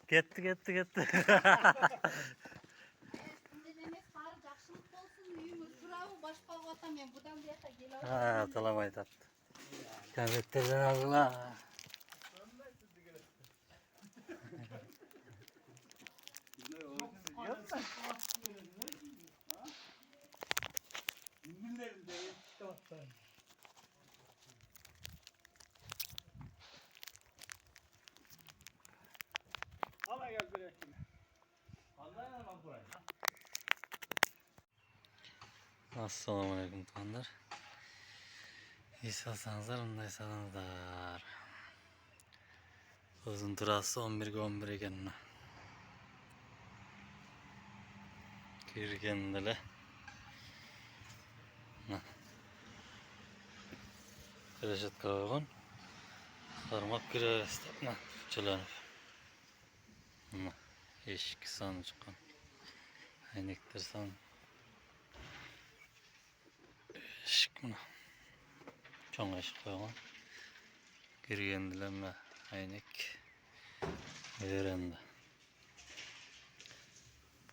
Ketdi. Şimdi demek bari жақшылық болсын, үйіміз тұрауы башпақ атам, мен бұдан бияққа келіп Ha, talamay tattı. Konfetlerden aldılar. Hala gel bir ekine. Allah'ın lan buraya. Assalamualaikum tuhanlar. İyisalsanızlar, undaysanızlar. Uzun turası 11 ekenine. Kirgendiler. Reşit kavgun. Sarmak girer istepne. Çölenip. Eşik sanı çıkan. Aynekler sanı. Eşik buna. Çoğun eşik koygan. Kirgendiler mi? Aynek. Verendi.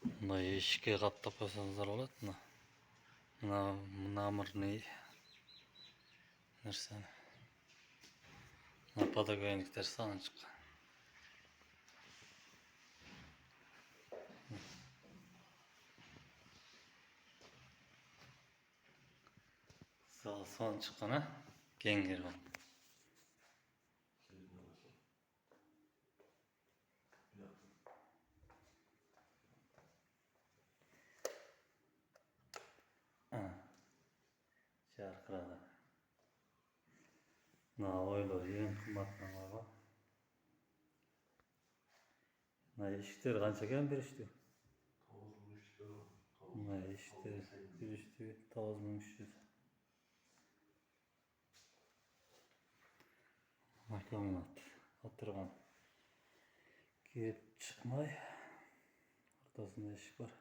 Bunda eşike kaptap koysanızlar olat mı? Namır ne? Nersene? Napada güvenlikler sana çıkan. Sağ son çıkana genger var. Şarkılarda. Na oylar yerin kımmatlan var bak. Na işler kança gen bir işti. Na işler bir işti 9300. Mahkemat oturgan. Girip çıkmay. Ortasında ışık var.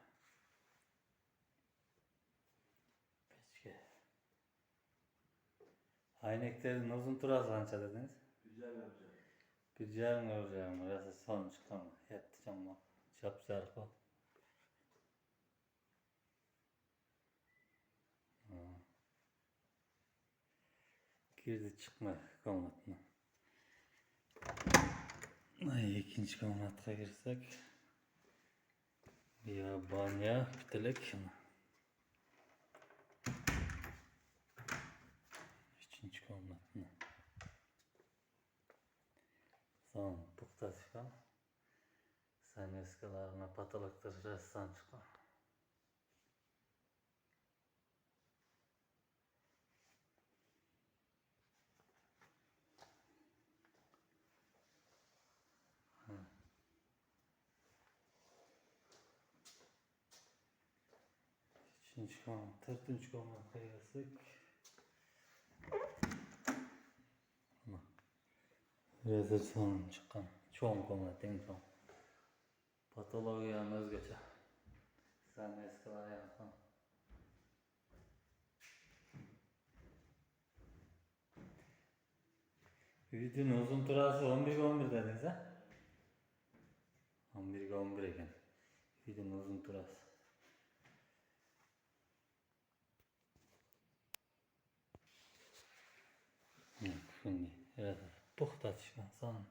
Peçke. Ayneklerin uzun turası kança dediniz? Güzel mi olacağım? Orası son çıkan. Yaptıracağım mı? Çapşarık o. Girdi çıkma komatına. İkinci komatına girsek. Ya banya bitelek. Üçüncü komatına. Son pukta çıkan. Sen eskalarına patalıktır ressan çıkan. Üçüncü komat, dördüncü komat kıyasık. Rezil son çıkan. Çoğun komat en son. Patologiyanın özgeçe. Sen eskalar yapsan. Videonun uzun turası 11 dediniz ha? 11 eken. Videonun uzun turası. Şimdi evet. Puhta çıkan sana.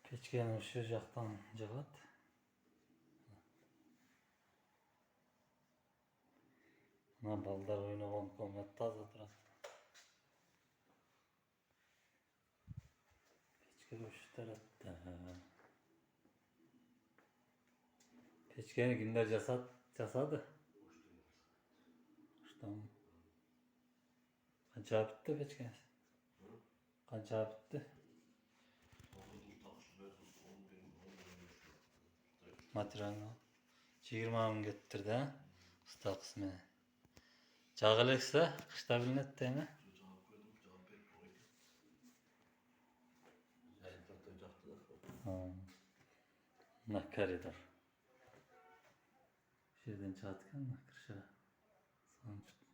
Peçkenin şu jaktan cıvat. Baldar oynagan komat taza turası. Peçke şu tarafta. Peçkeni günler casadı. İşte kança bitti peçkeni? Kança bitti? Materialini 20 ming getirdi ha? Usta kısmını. Çağılırsa kışta bilinet değil mi? Ne koridor. Şuradan çatkan mı kırışa? Son çıktı.